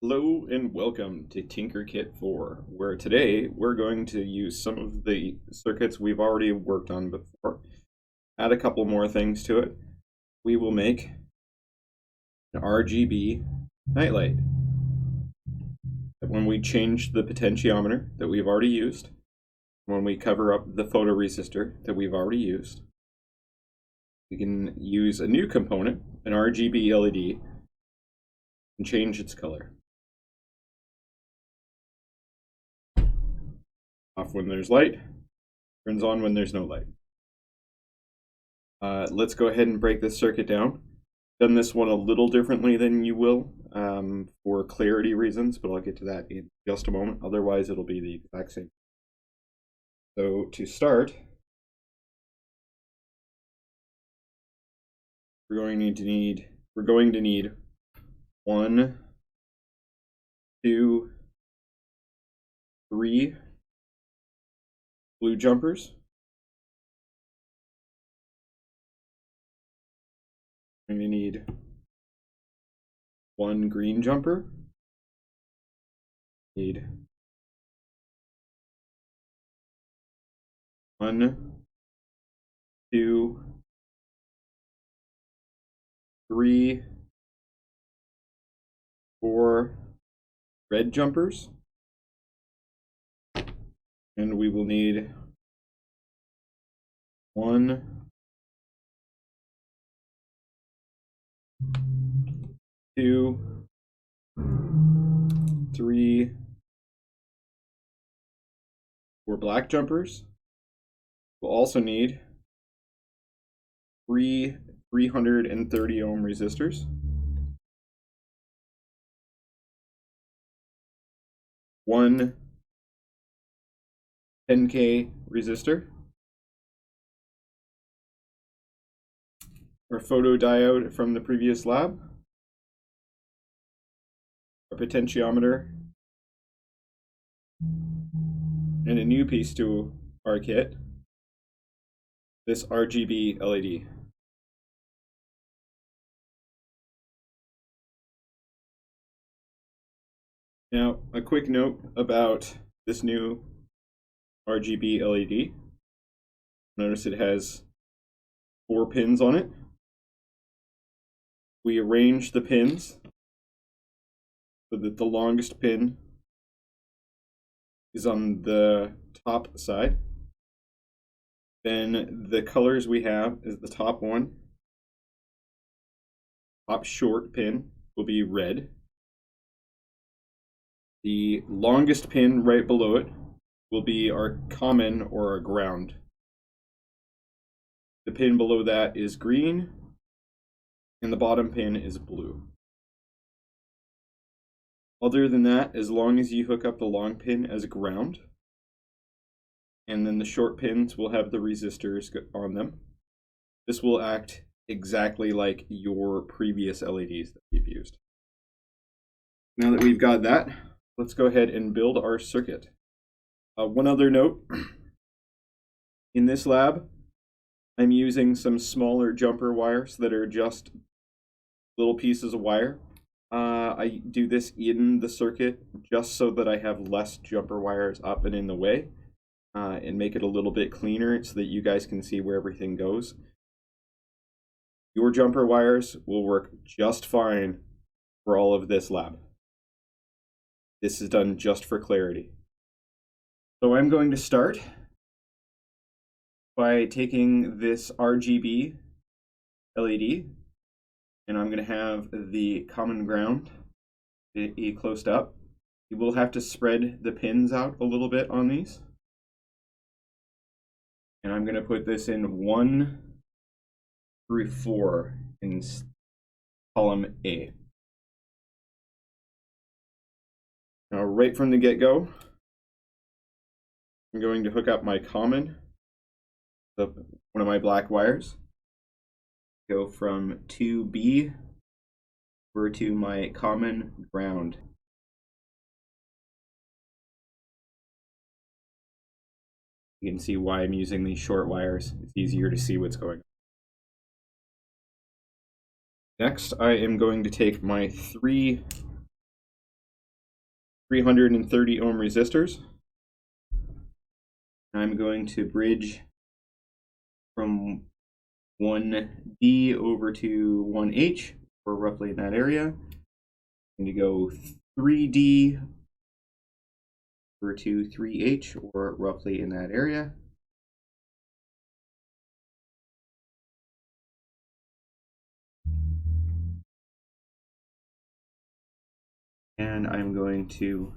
Hello and welcome to Tinkerkit 4, where today we're going to use some of the circuits we've already worked on before, add a couple more things to it. We will make an RGB nightlight. When we change the potentiometer that we've already used, when we cover up the photoresistor that we've already used, we can use a new component, an RGB LED, and change its color. Off when there's light, turns on when there's no light. Let's go ahead and break this circuit down. Done this one a little differently than you will for clarity reasons, but I'll get to that in just a moment. Otherwise, it'll be the exact same. So to start, we're going to need 1, 2, 3 blue jumpers. I'm going to need 1 green jumper. Need 1, 2, 3, 4 red jumpers. And we will need 1, 2, 3, 4 black jumpers. We'll also need 3 330 ohm resistors, 1 10K resistor, our photodiode from the previous lab, a potentiometer, and a new piece to our kit, this RGB LED. Now, a quick note about this new RGB LED. Notice it has 4 pins on it. We arrange the pins so that the longest pin is on the top side. Then the colors we have is the top one. Top short pin will be red. The longest pin right below it will be our common or our ground. The pin below that is green, and the bottom pin is blue. Other than that, as long as you hook up the long pin as ground, and then the short pins will have the resistors on them, this will act exactly like your previous LEDs that you've used. Now that we've got that, let's go ahead and build our circuit. One other note, in this lab, I'm using some smaller jumper wires that are just little pieces of wire. I do this in the circuit just so that I have less jumper wires up and in the way, and make it a little bit cleaner so that you guys can see where everything goes. Your jumper wires will work just fine for all of this lab. This is done just for clarity. So I'm going to start by taking this RGB LED, and I'm going to have the common ground closed up. You will have to spread the pins out a little bit on these. And I'm going to put this in 1 through 4 in column A. Now, right from the get-go, I'm going to hook up my common, one of my black wires, go from 2B over to my common ground. You can see why I'm using these short wires. It's easier to see what's going on. Next, I am going to take my 3 330 ohm resistors. I'm going to bridge from 1D over to 1H, or roughly in that area. I'm going to go 3D over to 3H, or roughly in that area. And I'm going to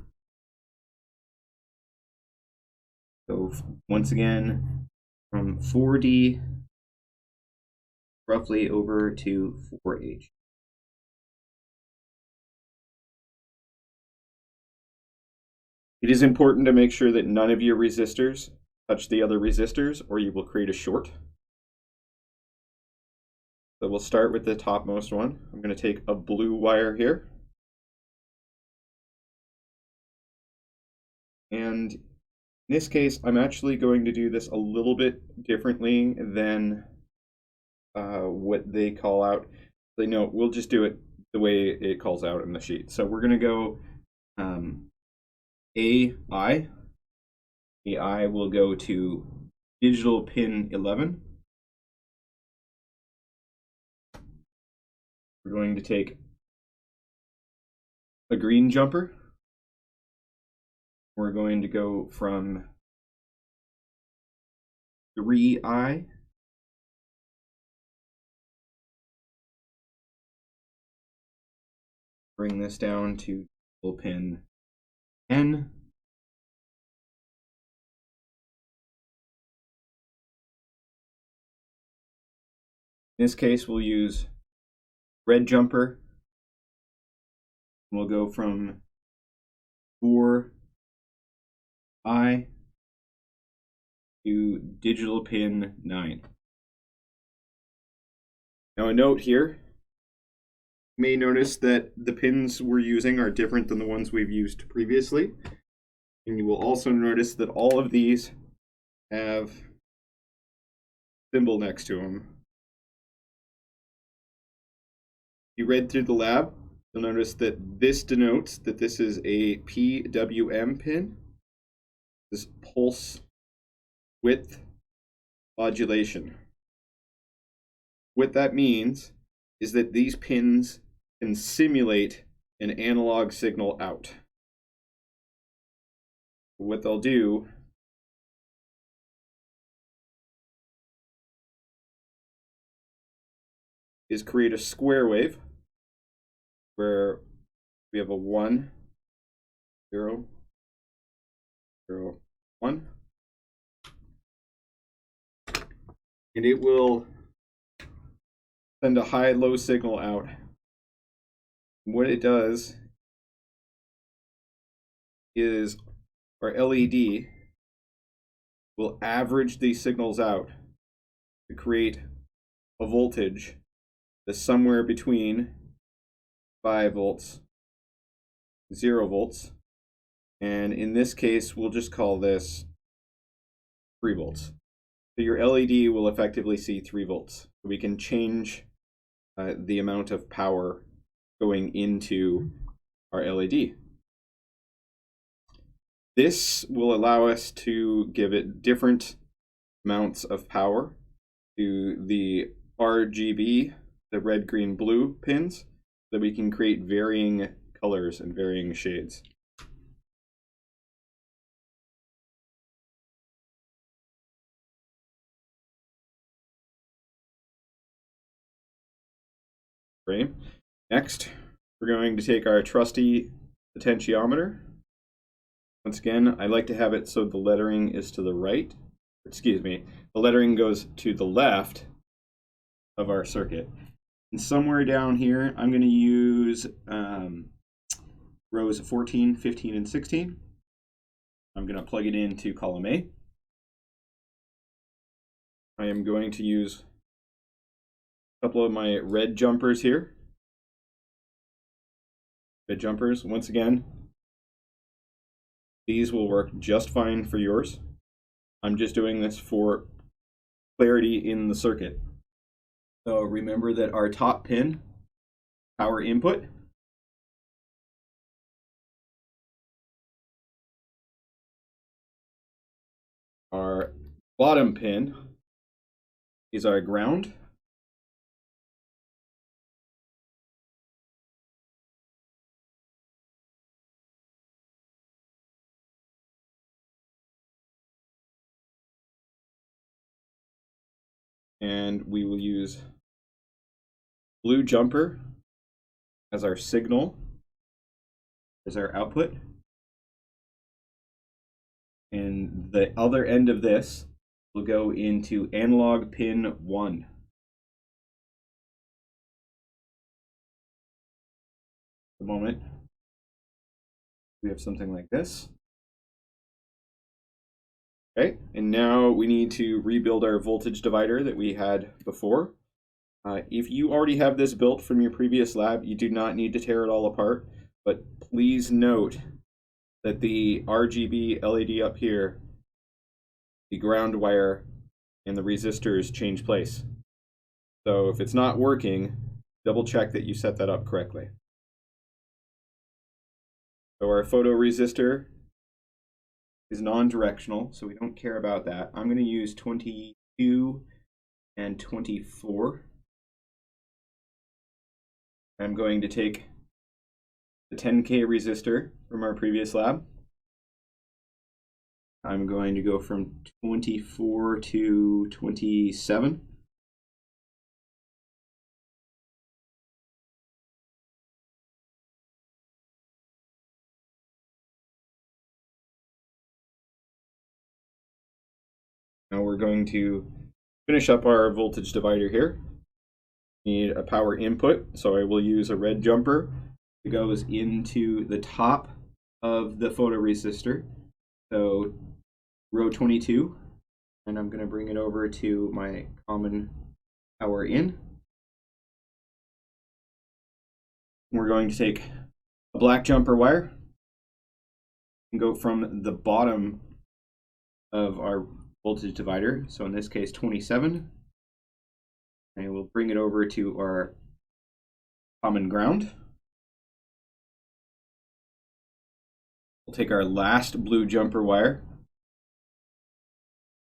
go once again from 4D roughly over to 4H. It is important to make sure that none of your resistors touch the other resistors, or you will create a short. So we'll start with the topmost one. I'm going to take a blue wire here. And in this case, I'm actually going to do this a little bit differently than what they call out. No, we'll just do it the way it calls out in the sheet. So we're going to go AI. AI will go to digital pin 11. We're going to take a green jumper. We're going to go from 3I bring this down to pin N. In this case, we'll use red jumper. We'll go from 4I to digital pin 9. Now a note here, you may notice that the pins we're using are different than the ones we've used previously. And you will also notice that all of these have symbol next to them. If you read through the lab, you'll notice that this denotes that this is a PWM pin. This pulse width modulation. What that means is that these pins can simulate an analog signal out. What they'll do is create a square wave where we have a 1, 0, 0, 1. And it will send a high-low signal out. What it does is our LED will average these signals out to create a voltage that's somewhere between 5 volts, 0 volts, and in this case, we'll just call this 3 volts. So your LED will effectively see 3 volts. We can change the amount of power going into our LED. This will allow us to give it different amounts of power to the RGB, the red, green, blue pins, so that we can create varying colors and varying shades. Great. Next, we're going to take our trusty potentiometer. Once again, I like to have it so the lettering is to the right. Excuse me, the lettering goes to the left of our circuit. And somewhere down here, I'm going to use rows 14, 15, and 16. I'm going to plug it into column A. I am going to use a couple of my red jumpers here. Red jumpers, once again, these will work just fine for yours. I'm just doing this for clarity in the circuit. So remember that our top pin, power input, bottom pin is our ground. And we will use blue jumper as our signal, as our output. And the other end of this will go into analog pin 1. The moment we have something like this. Okay, and now we need to rebuild our voltage divider that we had before. If you already have this built from your previous lab, you do not need to tear it all apart, but please note that the RGB LED up here, the ground wire, and the resistors change place. So if it's not working, double check that you set that up correctly. So our photoresistor is non-directional, so we don't care about that. I'm going to use 22 and 24. I'm going to take the 10K resistor from our previous lab. I'm going to go from 24 to 27. Now we're going to finish up our voltage divider here. Need a power input, so I will use a red jumper. It goes into the top of the photoresistor, so row 22, and I'm going to bring it over to my common power in. We're going to take a black jumper wire and go from the bottom of our voltage divider, so in this case 27, and we'll bring it over to our common ground. We'll take our last blue jumper wire,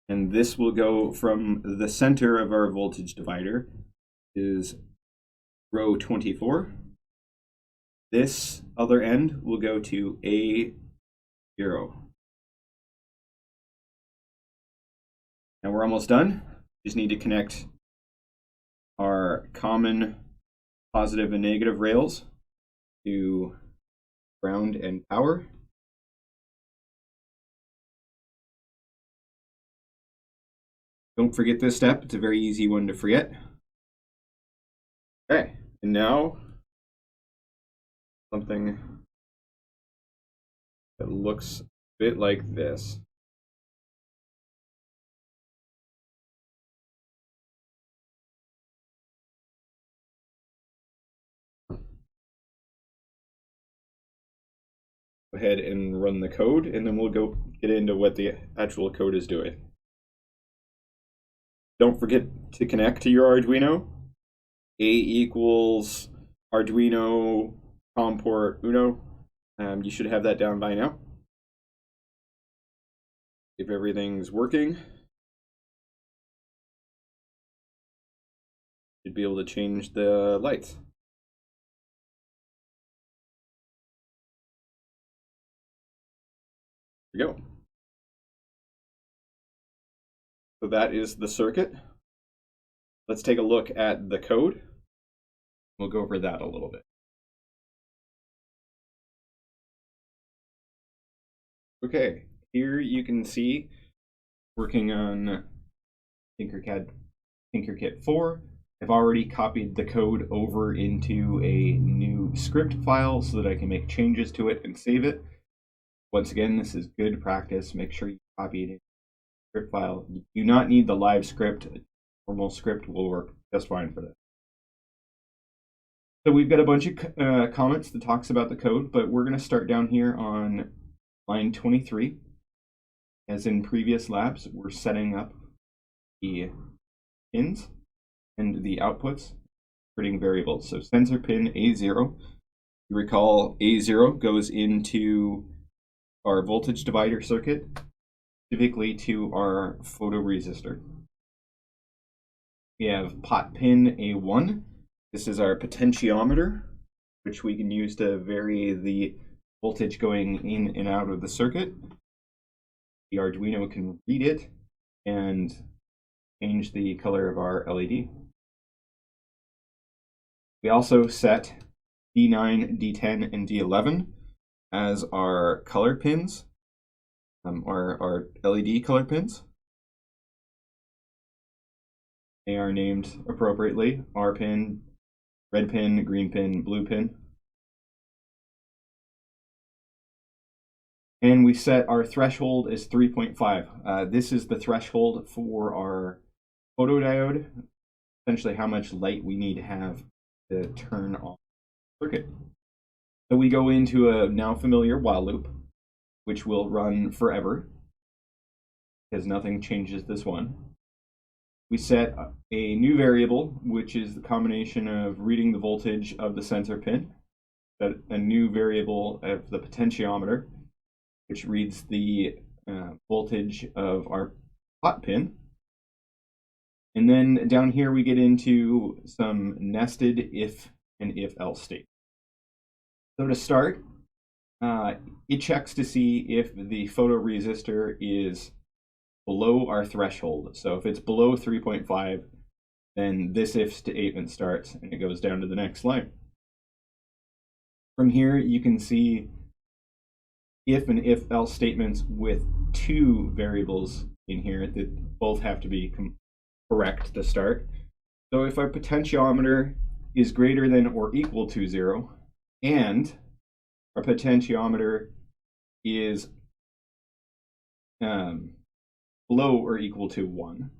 and this will go from the center of our voltage divider, is row 24. This other end will go to A0. Now we're almost done. Just need to connect our common positive and negative rails to ground and power. Don't forget this step, it's a very easy one to forget. Okay, and now something that looks a bit like this. Go ahead and run the code, and then we'll go get into what the actual code is doing. Don't forget to connect to your Arduino. A equals Arduino COM port Uno. You should have that down by now. If everything's working, you'd be able to change the lights. There we go. So that is the circuit. Let's take a look at the code. We'll go over that a little bit. Okay, here you can see working on Tinkercad 4. I've already copied the code over into a new script file so that I can make changes to it and save it. Once again, this is good practice. Make sure you copy it in the script file. You do not need the live script. A normal script will work just fine for this. So we've got a bunch of comments that talks about the code, but we're going to start down here on line 23. As in previous labs, we're setting up the pins and the outputs, creating variables. So sensor pin A0, you recall A0 goes into our voltage divider circuit, specifically to our photoresistor. We have pot pin A1. This is our potentiometer, which we can use to vary the voltage going in and out of the circuit. The Arduino can read it and change the color of our LED. We also set D9, D10, and D11 as our color pins, our LED color pins. They are named appropriately: R pin, red pin, green pin, blue pin. And we set our threshold as 3.5. This is the threshold for our photodiode, essentially how much light we need to have to turn on the circuit. So we go into a now familiar while loop, which will run forever, because nothing changes this one. We set a new variable, which is the combination of reading the voltage of the sensor pin, a new variable of the potentiometer, which reads the voltage of our pot pin. And then down here we get into some nested if and if-else statements. So to start, it checks to see if the photoresistor is below our threshold. So if it's below 3.5, then this if statement starts and it goes down to the next line. From here, you can see if and if-else statements with two variables in here that both have to be correct to start. So if our potentiometer is greater than or equal to 0, and our potentiometer is below or equal to 1.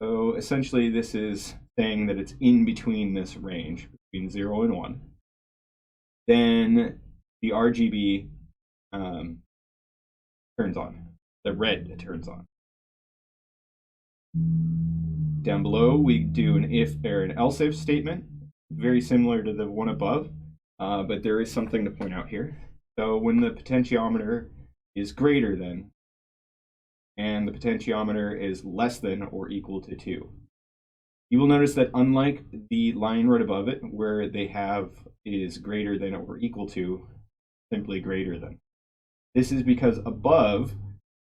So essentially this is saying that it's in between this range, between 0 and 1. Then the RGB turns on, the red turns on. Down below we do an if or an else if statement, very similar to the one above, but there is something to point out here. So when the potentiometer is greater than, and the potentiometer is less than or equal to 2, you will notice that unlike the line right above it, where they have is greater than or equal to, simply greater than. This is because above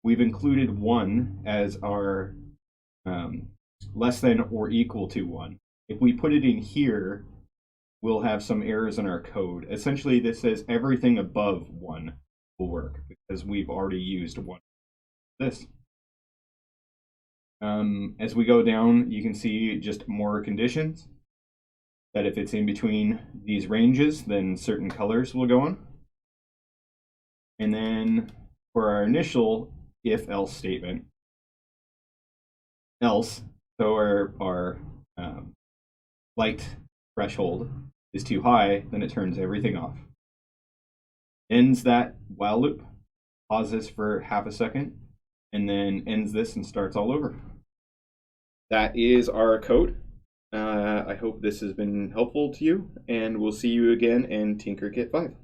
we've included 1 as our less than or equal to 1. If we put it in here, we'll have some errors in our code. Essentially, this says everything above 1 will work because we've already used 1. This. As we go down, you can see just more conditions. That if it's in between these ranges, then certain colors will go on. And then for our initial if-else statement, else, so our light threshold is too high, then it turns everything off. Ends that while loop, pauses for half a second, and then ends this and starts all over. That is our code. I hope this has been helpful to you, and we'll see you again in Tinkercad 5.